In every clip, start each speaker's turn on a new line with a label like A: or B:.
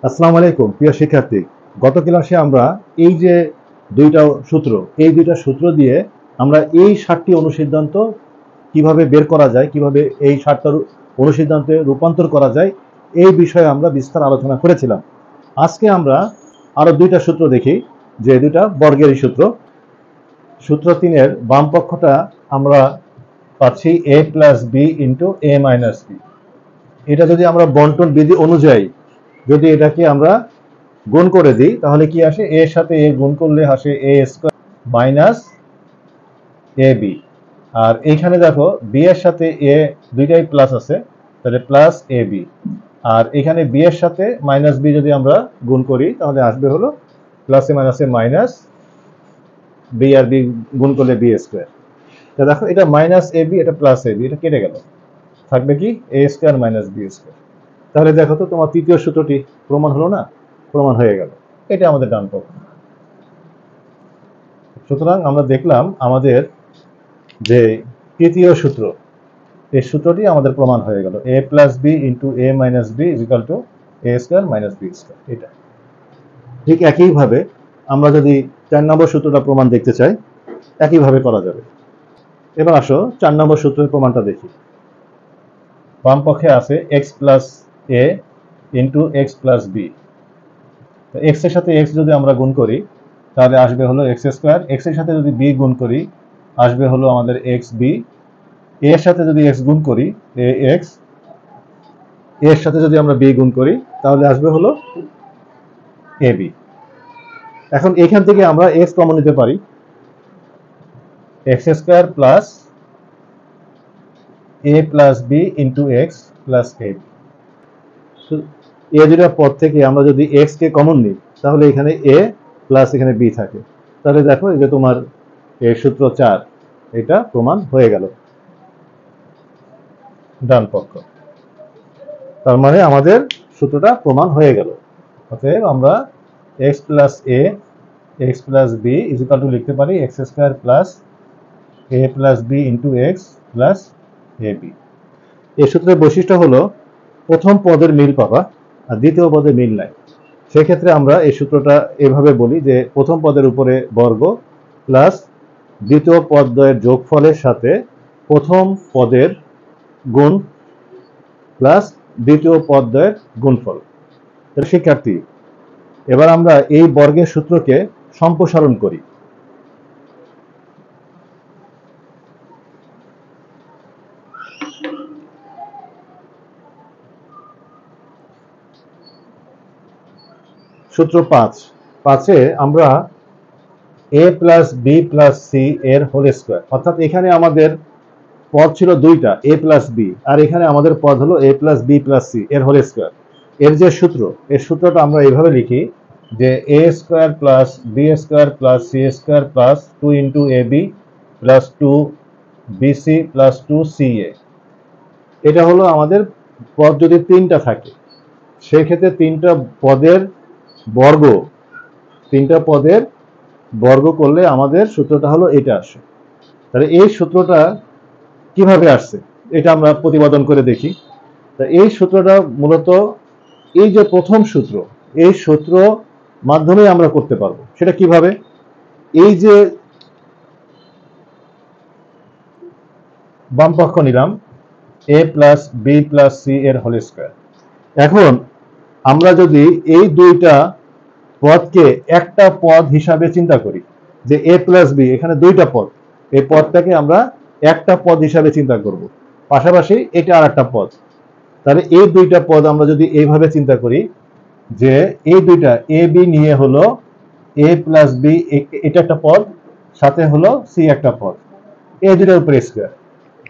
A: আসসালামু আলাইকুম প্রিয় শিক্ষার্থী। গত ক্লাসে আমরা এই যে দুইটা সূত্র দিয়ে আমরা এই 7টি অনুসিদ্ধান্ত কিভাবে বের করা যায়, কিভাবে এই 7টা অনুসিদ্ধান্তে রূপান্তর করা যায়, এই বিষয়ে আমরা বিস্তার আলোচনা করেছিলাম। আজকে আমরা আরো দুইটা সূত্র দেখি, যে দুইটা বর্গেরই সূত্র। সূত্র 3-এর বাম পক্ষটা আমরা পাচ্ছি a plus B into a minus B. এটা যদি আমরা বন্টন বিধি অনুযায়ী যদি এটাকে আমরা গুণ করে দিই, তাহলে কি আসে? এর সাথে এ গুণ করলে আসে এ স্কয়ার মাইনাস এ বি। আর এইখানে দেখো বি এর সাথে এ দুইটাই প্লাস আছে, তাহলে প্লাস এ বি। আর এখানে বি এর সাথে মাইনাস বি যদি আমরা গুণ করি, তাহলে আসবে হলো প্লাসে মাইনাসে মাইনাস বি, আর বি গুণ করলে বি স্কয়ার। তো দেখো এটা মাইনাস এ বি, এটা প্লাস এ বি, এটা কেটে গেল, থাকবে কি এ স্কয়ার মাইনাস বি স্কয়ার। তাহলে দেখো তো তোমার তৃতীয় সূত্রটি প্রমাণ হলো না? প্রমাণ হয়ে গেল। এটা আমাদের ডান পক্ষ। সুতরাং আমরা দেখলাম আমাদের যে তৃতীয় সূত্র, এই সূত্রটি আমাদের প্রমাণ হয়ে গেল, a plus B into A minus B is equal to A square minus B square. এটা ঠিক একইভাবে আমরা যদি 4 নম্বর সূত্রটা প্রমাণ দেখতে চাই, একইভাবে করা যাবে। এবার আসো 4 নম্বর সূত্রের প্রমাণটা দেখি। বাম পক্ষে আছে x plus a into x plus b. X এর সাথে এক্স যদি আমরা গুণ করি, তাহলে আসবে হলো এক্স স্কয়ার। এক্স এর সাথে যদি বি গুণ করি, আসবে হলো আমাদের এক্স বি। এর সাথে যদি এক্স গুণ করি, এ এক্স। এর সাথে যদি আমরা বি গুণ করি, তাহলে আসবে হলো এ বি। এখন এখান থেকে আমরা এক্স কমন নিতে পারি, x square plus a plus B into x plus a b. এ দুটা পদ থেকে আমরা যদি এক্স কে কমন নিই, তাহলে এখানে এ প্লাস এখানে বি থাকে। তাহলে দেখো এই যে তোমার এই সূত্র 4, এটা প্রমাণ হয়ে গেল ডান পক্ষ। তার মানে আমাদের সূত্রটা প্রমাণ হয়ে গেল। অতএব আমরা x plus a x plus b is equal to লিখতে পারি x square plus a plus B into x plus a b. এই সূত্রের বৈশিষ্ট্য হলো প্রথম পদের মিল পাবা আর দ্বিতীয় পদে মিল নাই। সেক্ষেত্রে আমরা এই সূত্রটা এভাবে বলি যে প্রথম পদের উপরে বর্গ প্লাস দ্বিতীয় পদদ্বয়ের যোগফলের সাথে প্রথম পদের গুণ প্লাস দ্বিতীয় পদদ্বয়ের গুণফল। শিক্ষার্থী, এবার আমরা এই বর্গের সূত্রকে সম্প্রসারণ করি। সূত্র 5-এ আমরা a plus B plus C এর হোল স্কয়ার, অর্থাৎ এখানে আমাদের পদ ছিল দুইটা, a প্লাস বি, আর এখানে আমাদের পদ হলো a plus B plus C এর হোল স্কয়ার। এর যে সূত্র, এর সূত্রটা আমরা এইভাবে লিখি যে a square plus B square plus C square plus 2 into A B plus 2 B C plus 2 C A. এটা হলো আমাদের পদ যদি তিনটা থাকে, সেক্ষেত্রে তিনটা পদের বর্গ করলে আমাদের সূত্রটা হলো এটা আসে। তাহলে এই সূত্রটা কিভাবে আসছে এটা আমরা প্রতিপাদন করে দেখি। তা এই সূত্রটা মূলত এই যে প্রথম সূত্র, এই সূত্র মাধ্যমে আমরা করতে পারবো। সেটা কিভাবে? এই যে বাম পক্ষ নিলাম a plus B plus C এর হোল স্কয়ার। এখন আমরা যদি এই দুইটা পদকে একটা পদ হিসাবে চিন্তা করি, যে a প্লাস বি, এখানে দুইটা পদ, এই পদটাকে আমরা একটা পদ হিসাবে চিন্তা করব, পাশাপাশি এটা আর একটা পদ। তাহলে এই দুইটা পদ আমরা যদি এইভাবে চিন্তা করি যে এই দুইটা এ বি নিয়ে হলো a প্লাস বি, এটা একটা পদ, সাথে হলো সি একটা পদ, এই দুইটার উপরে স্কয়ার।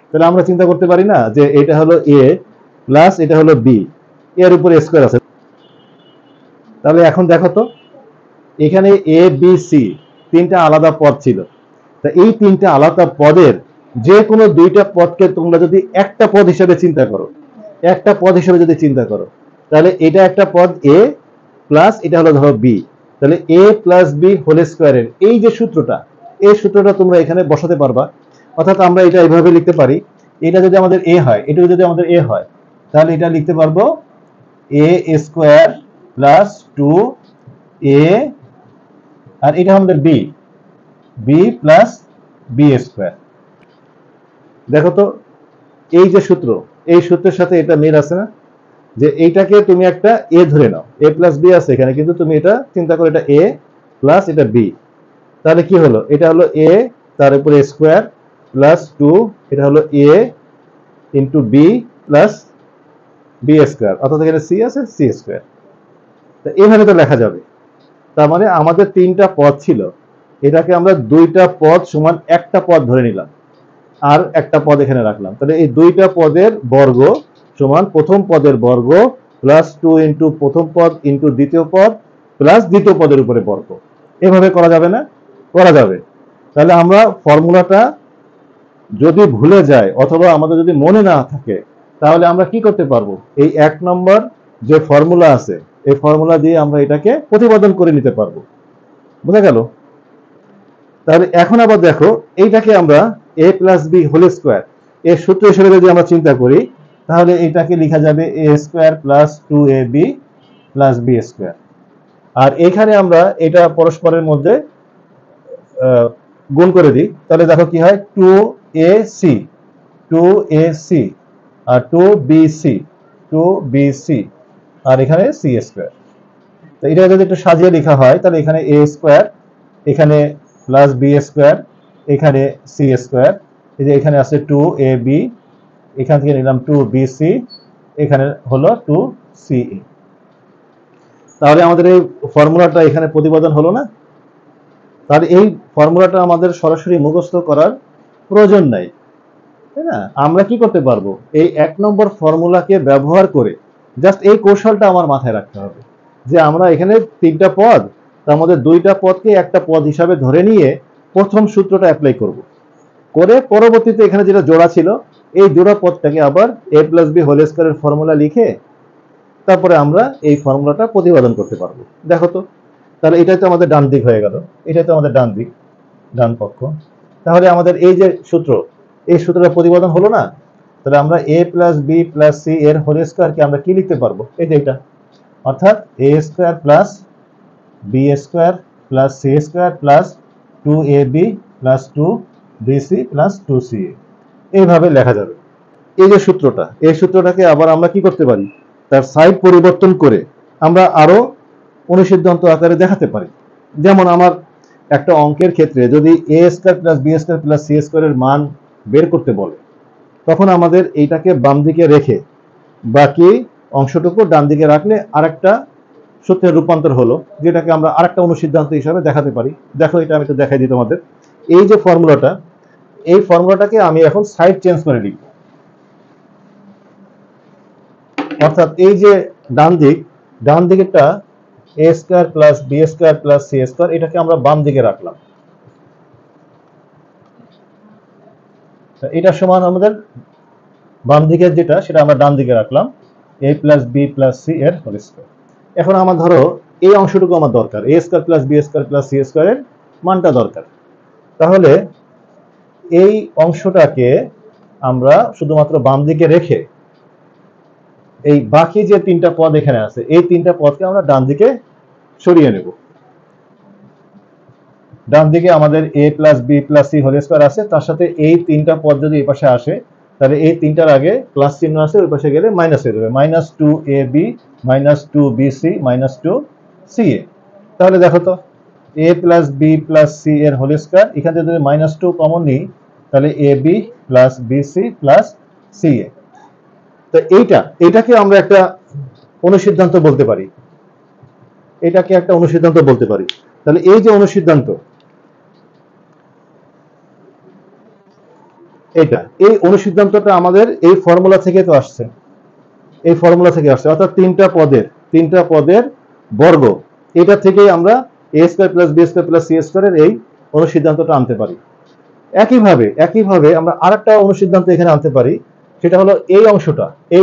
A: তাহলে আমরা চিন্তা করতে পারি না যে এটা হলো এ প্লাস এটা হলো বি, এর উপরে স্কয়ার আছে। তাহলে এখন দেখো তো, এখানে এ বি সি তিনটা আলাদা পদ ছিল, তা এই তিনটা আলাদা পদের যে কোনো দুইটা পদকে তোমরা যদি একটা পদ হিসেবে চিন্তা করো, তাহলে এটা একটা পদ এ প্লাস এটা হলো ধরো বি, তাহলে এ প্লাস বি হোল স্কয়ারের এই যে সূত্রটা, এই সূত্রটা তোমরা এখানে বসাতে পারবা। অর্থাৎ আমরা এটা এইভাবে লিখতে পারি, এটা যদি আমাদের এ হয়, এটা যদি আমাদের এ হয়, তাহলে এটা লিখতে পারবো এ স্কয়ার প্লাস 2a, আর এটা আমাদের b, b plus B square. দেখো তো এই যে সূত্র, এই সূত্রের সাথে এটা মিল আছে না? যে এইটাকে তুমি একটা a ধরে নাও, a প্লাস b আছে এখানে, কিন্তু তুমি এটা চিন্তা করো এটা a প্লাস এটা b, তাহলে কি হলো? এটা হলো a তার উপরে স্কোয়ার প্লাস 2, এটা হলো a into B plus B square, অর্থাৎ এখানে c আছে, c স্কোয়ার। তা এইভাবে তো লেখা যাবে। তার মানে আমাদের তিনটা পদ ছিল, এটাকে আমরা দুইটা পদ সমান একটা পদ ধরে নিলাম, আর একটা পদ এখানে রাখলাম। তাহলে এই দুইটা পদের বর্গ সমান প্রথম পদের বর্গ প্লাস 2 ইন্টু প্রথম পদ ইন্টু দ্বিতীয় পদ প্লাস দ্বিতীয় পদের উপরে বর্গ। এভাবে করা যাবে না? করা যাবে। তাহলে আমরা ফর্মুলাটা যদি ভুলে যাই অথবা আমাদের যদি মনে না থাকে, তাহলে আমরা কি করতে পারবো? এই 1 নম্বর যে ফর্মুলা আছে, এই ফর্মুলা দিয়ে আমরা এটাকে প্রতিপাদন করে নিতে পারবো। বোঝা গেল? তাহলে এখন আবার দেখো, এইটাকে আমরা a plus B whole square এর সূত্র হিসেবে যদি আমরা চিন্তা করি, তাহলে এটাকে লেখা যাবে a square plus 2ab plus B square. আর এখানে আমরা এটা পরস্পরের মধ্যে গুণ করে দিই, তাহলে দেখো কি হয়, 2ac আর 2bc আর এখানে c স্কোয়ার। তো এটা যদি একটু সাজিয়ে লেখা হয়, তাহলে এখানে a স্কোয়ার, এখানে প্লাস বি স্কোয়ার, এখানে সি স্কোয়ার, এই যে এখানে আছে 2ab, এখান থেকে নিলাম 2bc, এখানে হলো 2ce। তাহলে আমাদের এই ফর্মুলাটা এখানে প্রতিপাদন হলো না? তাহলে এই ফর্মুলাটা আমাদের সরাসরি মুখস্থ করার প্রয়োজন নাই, তাই না? আমরা কি করতে পারবো? এই 1 নম্বর ফর্মুলাকে ব্যবহার করে জাস্ট এই কৌশলটা আমার মাথায় রাখতে হবে, যে আমরা এখানে তিনটা পদ, তার মধ্যে দুইটা পদকে একটা পদ হিসাবে ধরে নিয়ে প্রথম সূত্রটা অ্যাপ্লাই করব, করে পরবর্তীতে এখানে যেটা জোড়া ছিল এই জোড়া পদটাকে আবার a প্লাস বি হোল স্কোয়ারের ফর্মুলা লিখে তারপরে আমরা এই ফর্মুলাটা প্রতিপাদন করতে পারবো। দেখো তো, তাহলে এটাই তো আমাদের ডান দিক হয়ে গেল, এটাই তো আমাদের ডান দিক, ডান পক্ষ। তাহলে আমাদের এই যে সূত্র, এই সূত্রটা প্রতিপাদন হলো না? তাহলে আমরা a plus B plus C এর হোল স্কোয়ারকে আমরা কি লিখতে পারবো? এই যে এটা, অর্থাৎ a square plus B square plus C square plus 2ab plus 2bc plus 2ca, এইভাবে লেখা যাবে। এই যে সূত্রটা, এই সূত্রটাকে আবার আমরা কি করতে পারি? তার সাইড পরিবর্তন করে আমরা আরো অনুসিদ্ধান্ত আকারে দেখাতে পারি। যেমন আমার একটা অঙ্কের ক্ষেত্রে যদি a square plus B square plus C স্কোয়ারের মান বের করতে বলে, তখন আমাদের এইটাকে বাম দিকে রেখে বাকি অংশটুকু ডান দিকে রাখলে আরেকটা সূত্রের রূপান্তর হলো, যেটাকে আমরা আরেকটা অনুসিদ্ধান্ত হিসাবে দেখাতে পারি। দেখো, এটা আমি একটু দেখাই দিই তোমাদের। এই যে ফর্মুলাটা, এই ফর্মুলাটাকে আমি এখন সাইড চেঞ্জ করে লিখব, অর্থাৎ এই যে ডান দিক, ডান দিকেরটা a square plus B square plus C square, এটাকে আমরা বাম দিকে রাখলাম। এটা সমান আমাদের বাম দিকের যেটা, সেটা আমরা ডান দিকে রাখলাম, a plus B plus C এর হোল স্কোয়ার। এখন আমার ধরো এই অংশটুকু আমার দরকার, a square plus B square plus C স্কোয়ারের মানটা দরকার। তাহলে এই অংশটাকে আমরা শুধুমাত্র বাম দিকে রেখে এই বাকি যে তিনটা পদ এখানে আছে, এই তিনটা পদকে আমরা ডান দিকে সরিয়ে নেব। ডান দিকে আমাদের a plus B plus C whole square আছে, তার সাথে এই তিনটা পদ যদি এই পাশে আসে, তাহলে এই তিনটার আগে প্লাস চিহ্ন আছে, ওই পাশে গেলে মাইনাস হয়ে যাবে, minus 2ab minus 2bc minus 2ca। তাহলে দেখো তো, a plus B plus C এর হোল স্কোয়ার, এখান থেকে যদি মাইনাস 2 কমন নিই, তাহলে ab plus BC plus ca। তো এইটাকে আমরা একটা অনুসিদ্ধান্ত বলতে পারি, এটাকে একটা অনুসিদ্ধান্ত বলতে পারি। তাহলে এই যে অনুসিদ্ধান্ত, এই অনুসিদ্ধান্তটা আমাদের এই ফর্মুলা থেকে তো আসছে, এই ফর্মুলা থেকে আসছে, অর্থাৎ তিনটা পদের বর্গ, এটা থেকেই আমরা a square plus B square plus C স্কোয়ারের এই অনুসিদ্ধান্তটা আনতে পারি। একইভাবে আমরা আরেকটা অনুসিদ্ধান্ত এখানে আনতে পারি, সেটা হলো এই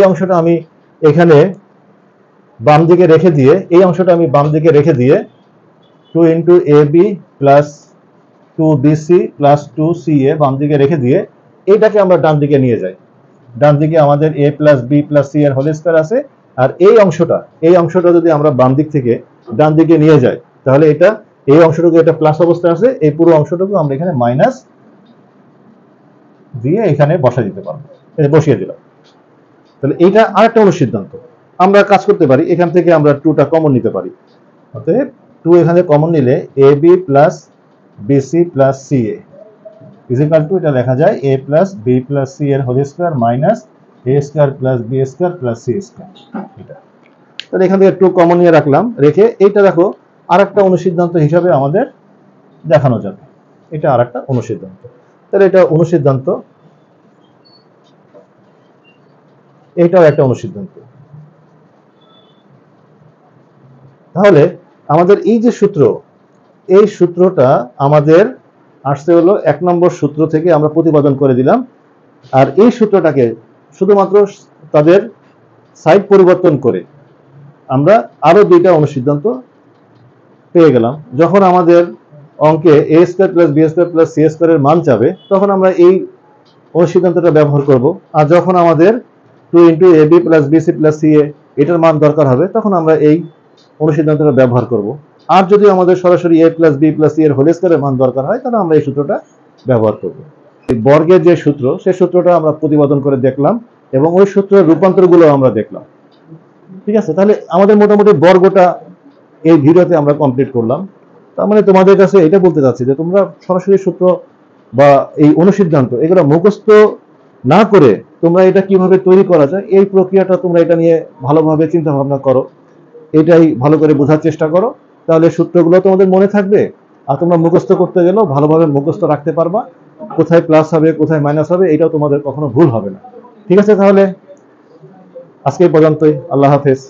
A: অংশটা আমি এখানে বাম দিকে রেখে দিয়ে, এই অংশটা আমি বাম দিকে রেখে দিয়ে 2 into ab plus 2bc plus 2ca বাম দিকে রেখে দিয়ে এইটাকে আমরা ডান দিকে নিয়ে যাই। ডান দিকে আমাদের a plus B plus C এর হোল স্কোয়ার আছে, আর এই অংশটা যদি আমরা বাম দিক থেকে ডান দিকে নিয়ে যাই, তাহলে এটা এই অংশটুকু এটা প্লাস অবস্থায় আছে, এই পুরো অংশটুকু আমরা এখানে মাইনাস দিয়ে এখানে বসা দিতে পারবো, বসিয়ে দিলাম। তাহলে এইটা আরেকটা অনুসিদ্ধান্ত। আমরা কাজ করতে পারি, এখান থেকে আমরা 2টা কমন নিতে পারি। অতএব 2 এখানে কমন নিলে ab plus bc plus ca is equal to, এটা লেখা যায় a plus b plus c এর whole square minus a square plus b square plus c square. এটা তাহলে এখান থেকে 2 কমন নিয়ে রাখলাম, রেখে এইটা দেখো আরেকটা অনুসিদ্ধান্ত হিসাবে আমাদের দেখানো যাবে। এটা আরেকটা অনুসিদ্ধান্ত। তাহলে এটা অনুসিদ্ধান্ত, এটাও একটা অনুসিদ্ধান্ত। তাহলে আমাদের এই যে সূত্র, এই সূত্রটা আমাদের আসছে হলো 1 নম্বর সূত্র থেকে আমরা প্রতিপাদন করে দিলাম। আর এই সূত্রটাকে শুধুমাত্র তাদের সাইড পরিবর্তন করে আমরা আরো 2টা অনুসিদ্ধান্ত পেয়ে গেলাম। যখন আমাদের অঙ্কে a square plus b square plus c স্কয়ারের মান চাবে, তখন আমরা এই অনুসিদ্ধান্তটা ব্যবহার করব। আর যখন আমাদের 2 into ab plus bc plus ca এটার মান দরকার হবে, তখন আমরা এই অনুসিদ্ধান্তটা ব্যবহার করব। আর যদি আমাদের সরাসরি a plus b plus c এর হোল স্কয়ারের মান দরকার হয়, তাহলে আমরা এই সূত্রটা ব্যবহার করব। এই বর্গের যে সূত্র, সেই সূত্রটা আমরা প্রতিপাদন করে দেখলাম এবং ওই সূত্রের রূপান্তরগুলো আমরা দেখলাম। ঠিক আছে, তাহলে আমাদের মোটামুটি বর্গটা এই ভিডিওতে আমরা কমপ্লিট করলাম। তার মানে তোমাদের কাছে এটা বলতে চাচ্ছি যে তোমরা সরাসরি সূত্র বা এই অনুসিদ্ধান্ত এগুলো মুখস্থ না করে তোমরা এটা কিভাবে তৈরি করা যায়, এই প্রক্রিয়াটা তোমরা এটা নিয়ে ভালোভাবে চিন্তা ভাবনা করো, এটাই ভালো করে বোঝার চেষ্টা করো। তাহলে সূত্রগুলো তোমাদের মনে থাকবে, আর তোমরা মুখস্থ করতে গেলেও ভালোভাবে মুখস্থ রাখতে পারবা। কোথায় প্লাস হবে, কোথায় মাইনাস হবে, এটাও তোমাদের কখনো ভুল হবে না। ঠিক আছে, তাহলে আজকে এই পর্যন্তই। আল্লাহ হাফেজ।